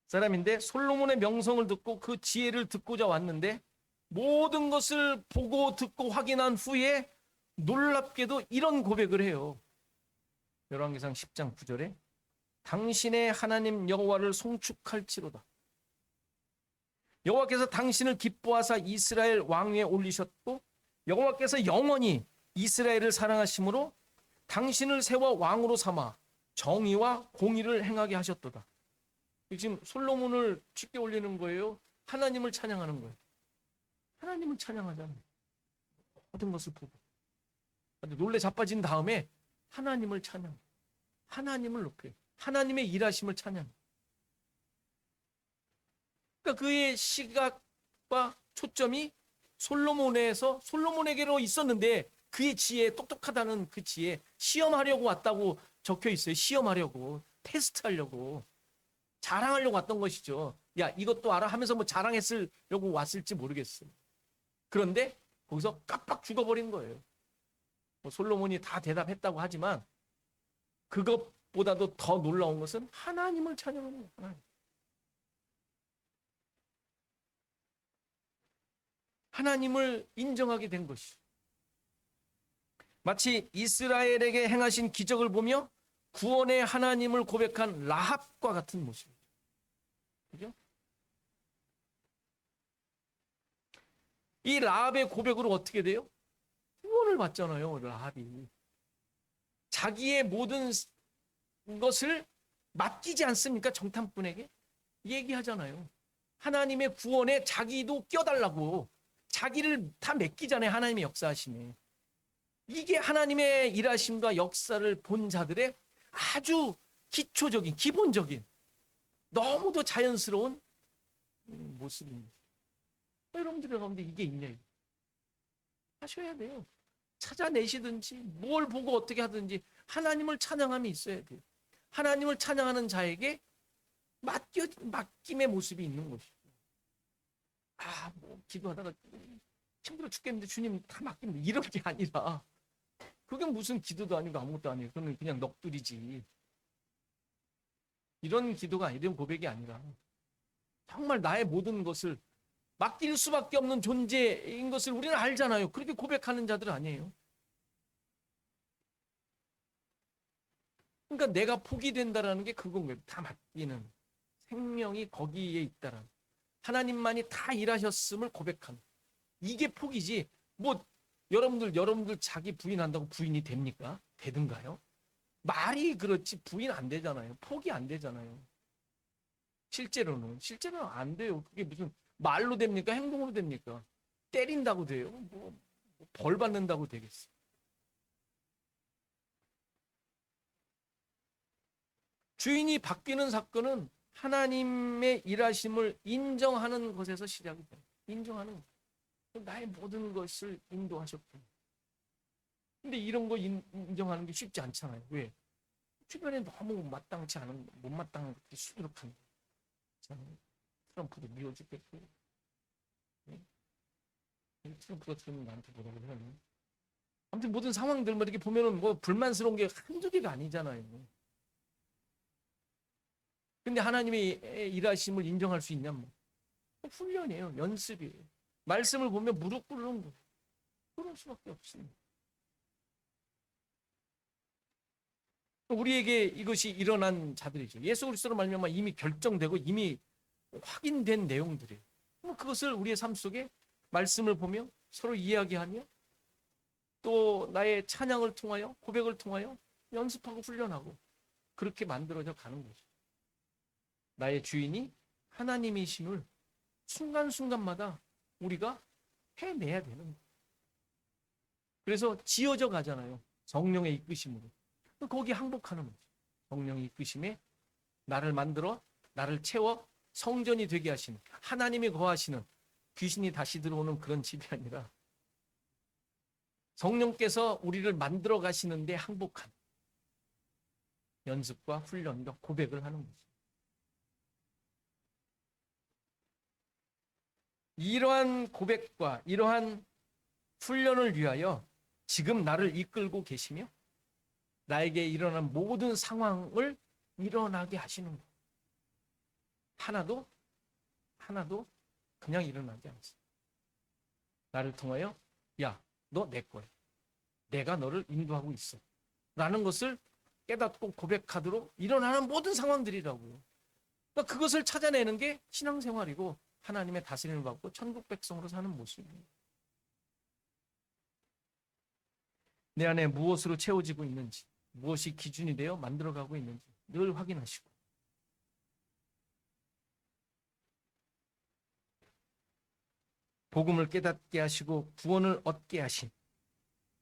Speaker 1: 사람인데 솔로몬의 명성을 듣고 그 지혜를 듣고자 왔는데 모든 것을 보고 듣고 확인한 후에 놀랍게도 이런 고백을 해요. 열왕기상 10장 9절에 당신의 하나님 여호와를 송축할지로다. 여호와께서 당신을 기뻐하사 이스라엘 왕위에 올리셨고 여호와께서 영원히 이스라엘을 사랑하심으로 당신을 세워 왕으로 삼아 정의와 공의를 행하게 하셨도다. 지금 솔로몬을 쉽게 올리는 거예요? 하나님을 찬양하는 거예요. 하나님을 찬양하잖아요. 모든 것을 보고. 놀래 자빠진 다음에 하나님을 찬양. 하나님을 높여요. 하나님의 일하심을 찬양. 그러니까 그의 시각과 초점이 솔로몬에게로 있었는데 그의 지혜, 똑똑하다는 그 지혜, 시험하려고 왔다고 적혀 있어요. 시험하려고, 테스트하려고, 자랑하려고 왔던 것이죠. 야, 이것도 알아? 하면서 뭐 자랑했으려고 왔을지 모르겠어요. 그런데 거기서 깜빡 죽어버린 거예요. 뭐 솔로몬이 다 대답했다고 하지만 그것보다도 더 놀라운 것은 하나님을 찬양하는 거예요. 하나님. 하나님을 인정하게 된 것이죠. 마치 이스라엘에게 행하신 기적을 보며 구원의 하나님을 고백한 라합과 같은 모습이죠. 그죠? 이 라합의 고백으로 어떻게 돼요? 구원을 받잖아요. 라합이. 자기의 모든 것을 맡기지 않습니까? 정탐꾼에게 얘기하잖아요. 하나님의 구원에 자기도 껴달라고. 자기를 다 맡기잖아요. 하나님의 역사하심에. 이게 하나님의 일하심과 역사를 본 자들의 아주 기초적인, 기본적인, 너무도 자연스러운 모습입니다. 여러분들의 가운데 이게 있냐? 하셔야 돼요. 찾아내시든지 뭘 보고 어떻게 하든지 하나님을 찬양함이 있어야 돼요. 하나님을 찬양하는 자에게 맡김의 모습이 있는 것이죠. 뭐 기도하다가 힘들어 죽겠는데 주님 다 맡깁니다. 이런 게 아니라 그게 무슨 기도도 아니고 아무것도 아니에요. 그건 그냥 넋두리지. 이런 기도가 이런 고백이 아니라 정말 나의 모든 것을 맡길 수밖에 없는 존재인 것을 우리는 알잖아요. 그렇게 고백하는 자들 아니에요. 그러니까 내가 폭이 된다라는 게 그건 거예요. 다 맡기는 생명이 거기에 있다라는. 하나님만이 다 일하셨음을 고백하는. 이게 폭이지. 뭐 여러분들 자기 부인한다고 부인이 됩니까? 되든가요? 말이 그렇지 부인 안 되잖아요. 폭이 안 되잖아요. 실제로는 안 돼요. 그게 무슨 말로 됩니까? 행동으로 됩니까? 때린다고 돼요? 벌 받는다고 되겠어? 주인이 바뀌는 사건은 하나님의 일하심을 인정하는 것에서 시작이 돼요. 인정하는 것. 나의 모든 것을 인도하셨고. 근데 이런 거 인정하는 게 쉽지 않잖아요. 왜? 주변에 너무 마땅치 않은, 못마땅한 것들이 수두룩한 거잖아요. 트럼프도 미워 죽겠고. 트럼프가 들으면 나한테 뭐라고 그러네. 아무튼 모든 상황들만 이렇게 보면은 뭐 불만스러운 게 한두 개가 아니잖아요. 근데 하나님의 일하심을 인정할 수 있냐? 뭐. 훈련이에요. 연습이에요. 말씀을 보면 무릎 꿇는 거예요. 그럴 수밖에 없습니다. 우리에게 이것이 일어난 자들이죠. 예수 그리스도로 말미암아 이미 결정되고 이미 확인된 내용들이에요. 그것을 우리의 삶 속에 말씀을 보며 서로 이야기하며 또 나의 찬양을 통하여 고백을 통하여 연습하고 훈련하고 그렇게 만들어져 가는 거죠. 나의 주인이 하나님이심을 순간순간마다 우리가 해내야 되는 거예요. 그래서 지어져 가잖아요. 성령의 이끄심으로. 거기 항복하는 거죠. 성령의 이끄심에 나를 만들어 나를 채워 성전이 되게 하시는 하나님이 거하시는 귀신이 다시 들어오는 그런 집이 아니라 성령께서 우리를 만들어 가시는데 항복한 연습과 훈련과 고백을 하는 거죠. 이러한 고백과 이러한 훈련을 위하여 지금 나를 이끌고 계시며 나에게 일어난 모든 상황을 일어나게 하시는 거예요. 하나도 그냥 일어나지 않습니다. 나를 통하여 야, 너 내 거야. 내가 너를 인도하고 있어. 라는 것을 깨닫고 고백하도록 일어나는 모든 상황들이라고요. 그러니까 그것을 찾아내는 게 신앙생활이고 하나님의 다스림을 받고 천국 백성으로 사는 모습이에요. 내 안에 무엇으로 채워지고 있는지, 무엇이 기준이 되어 만들어가고 있는지 늘 확인하시고, 복음을 깨닫게 하시고 구원을 얻게 하신,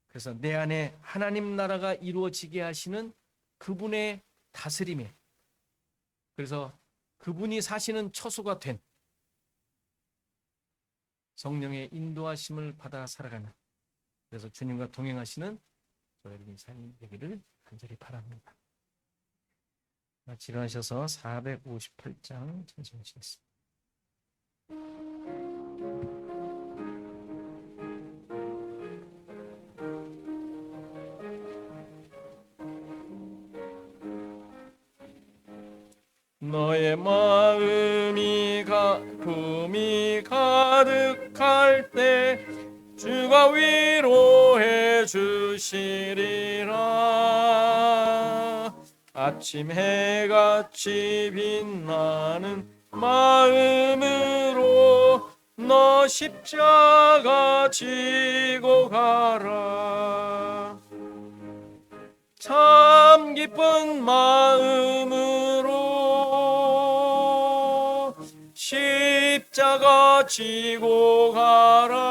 Speaker 1: 그래서 내 안에 하나님 나라가 이루어지게 하시는 그분의 다스림에, 그래서 그분이 사시는 처소가 된 성령의 인도하심을 받아 살아가는, 그래서 주님과 동행하시는 저희들의 삶이 되기를 간절히 바랍니다. 같이 일어나셔서 458장 찬송하시겠습니다. 너의 품이 가득할 때 주가 위로해 주시리라. 아침 해같이 빛나는 마음으로 너 십자가 지고 가라. 참 기쁜 마음으로 십자가 지고 가라.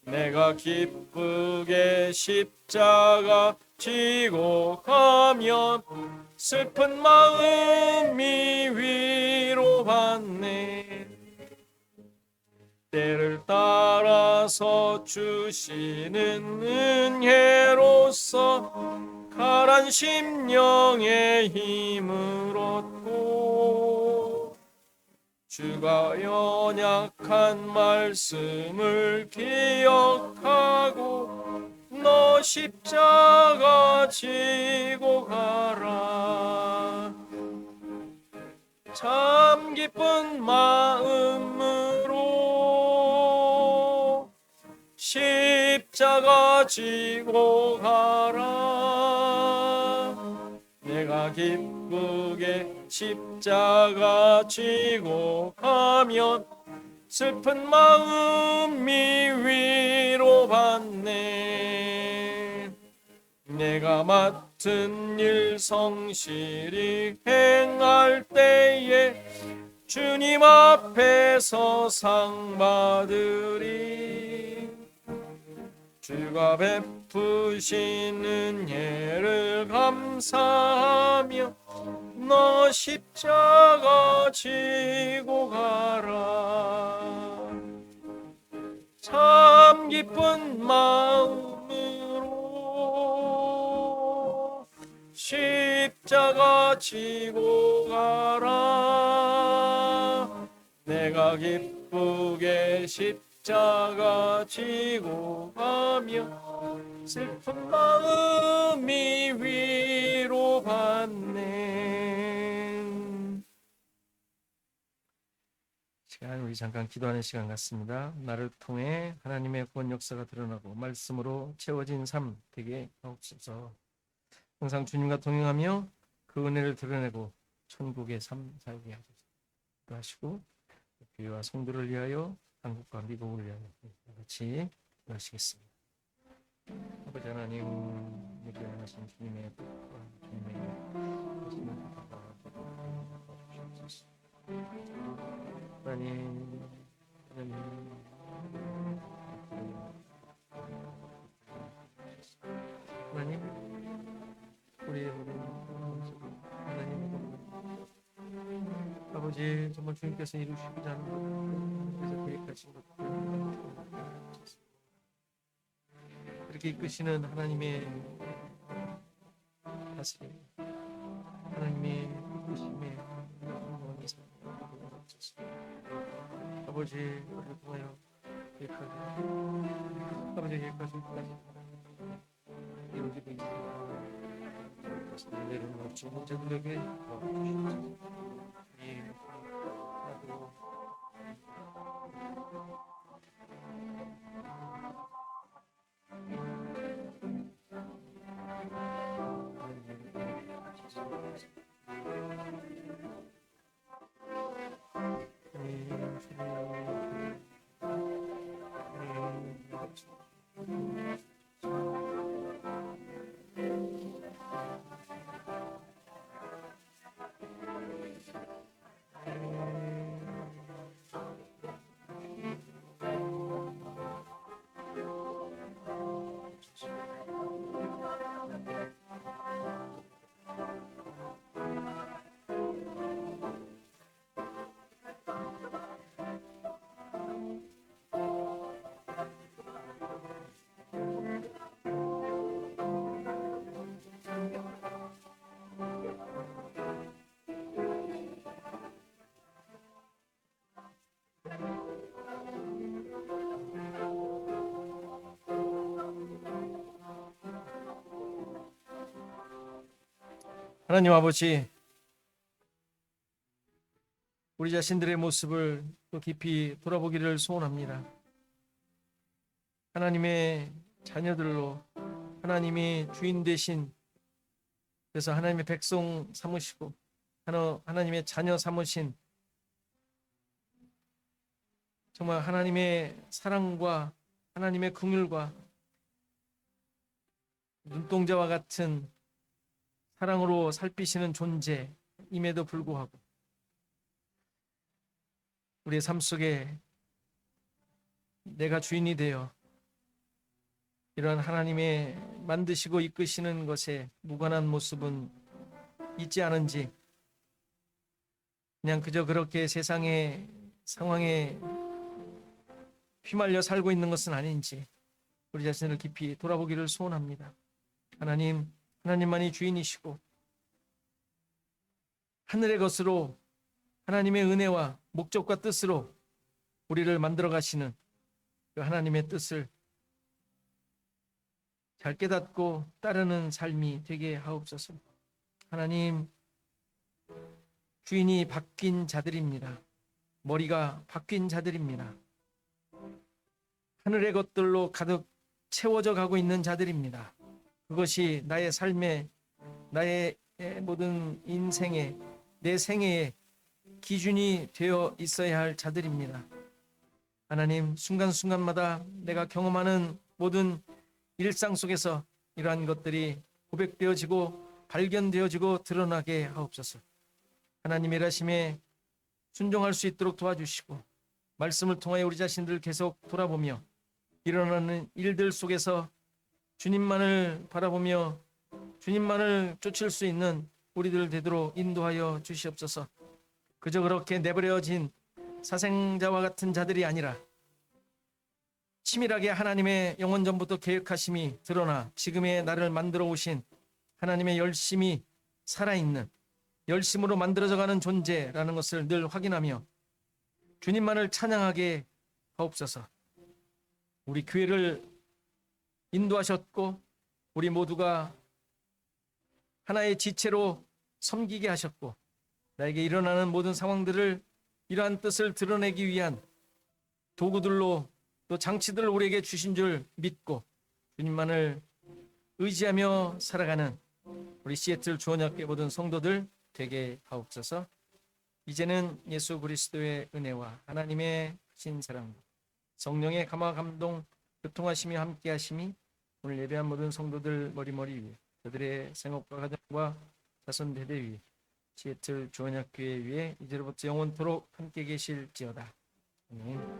Speaker 1: 내가 기쁘게 십자가 지고 가면 슬픈 마음이 위로받네. 때를 따라서 주시는 은혜로서 가란 심령의 힘을 얻고 주가 연약한 말씀을 기억하고 너 십자가 지고 가라. 참 기쁜 마음으로 십자가 지고 가라. 내가 기쁘게 십자가 지고 가면 슬픈 마음이 위로받네. 내가 맡은 일 성실히 행할 때에 주님 앞에서 상 받으리. 주가 베푸신 은혜를 감사하며 너 십자가 지고 가라. 참 기쁜 마음으로 십자가 지고 가라. 내가 기쁘게 십자가 지고 가며 슬픈 마음이 위로받네. 시간 우리 잠깐 기도하는 시간 같습니다. 나를 통해 하나님의 구원 역사가 드러나고 말씀으로 채워진 삶 되게 하옵소서. 항상 주님과 동행하며 그 은혜를 드러내고 천국의 삶 살게 하시고 교회와 성도를 위하여 한국과 미국을 위하여 같이 기도하시겠습니다. 아버지 하나님, 이렇게 하신 주님의 뜻과 주님의 하시는 뜻과 주옵소서. 하나님, 우리의 모든 하나님 아버지, 정말
Speaker 3: 정말 주님께서 이루시고자 하는 것들, 그래서 계획하신 것들, 그렇게 이끄시는 하나님의 다스림, 하나님의 이끄심에 순종하는 삶, 아버지 우리를 통하여 계획하고 아버지 계획하시기까지 이루어지고 있습니다. 내려놓은 없지 못는 자들에게 도와주시옵소서. 이 하나도 하나님 아버지, 우리 자신들의 모습을 또 깊이 돌아보기를 소원합니다. 하나님의 자녀들로 하나님이 주인 되신, 그래서 하나님의 백성 삼으시고 하나님의 자녀 삼으신 정말 하나님의 사랑과 하나님의 긍휼과 눈동자와 같은 사랑으로 살피시는 존재임에도 불구하고 우리의 삶 속에 내가 주인이 되어 이러한 하나님의 만드시고 이끄시는 것에 무관한 모습은 있지 않은지, 그냥 그저 그렇게 세상의 상황에 휘말려 살고 있는 것은 아닌지 우리 자신을 깊이 돌아보기를 소원합니다. 하나님만이 주인이시고 하늘의 것으로 하나님의 은혜와 목적과 뜻으로 우리를 만들어 가시는 그 하나님의 뜻을 잘 깨닫고 따르는 삶이 되게 하옵소서. 하나님, 주인이 바뀐 자들입니다. 머리가 바뀐 자들입니다. 하늘의 것들로 가득 채워져 가고 있는 자들입니다. 그것이 나의 삶에, 나의 모든 인생에, 내 생애에 기준이 되어 있어야 할 자들입니다. 하나님, 순간순간마다 내가 경험하는 모든 일상 속에서 이러한 것들이 고백되어지고 발견되어지고 드러나게 하옵소서. 하나님의 일하심에 순종할 수 있도록 도와주시고, 말씀을 통하여 우리 자신들을 계속 돌아보며 일어나는 일들 속에서 주님만을 바라보며 주님만을 쫓을 수 있는 우리들 되도록 인도하여 주시옵소서. 그저 그렇게 내버려진 사생자와 같은 자들이 아니라 치밀하게 하나님의 영원 전부터 계획하심이 드러나 지금의 나를 만들어 오신 하나님의 열심이 살아있는, 열심으로 만들어져가는 존재라는 것을 늘 확인하며 주님만을 찬양하게 하옵소서. 우리 교회를 인도하셨고 우리 모두가 하나의 지체로 섬기게 하셨고, 나에게 일어나는 모든 상황들을 이러한 뜻을 드러내기 위한 도구들로 또 장치들을 우리에게 주신 줄 믿고 주님만을 의지하며 살아가는 우리 시애틀 주원학교 모든 성도들 되게 하옵소서. 이제는 예수 그리스도의 은혜와 하나님의 크신 사랑, 성령의 감화 감동 교통하심이 함께하심이 오늘 예배한 모든 성도들 머리머리 위에, 그들의 생업과 가정과 자손 대대 위에, 시애틀 주원학교회 위에 이제로부터 영원토록 함께 계실지어다. 아멘.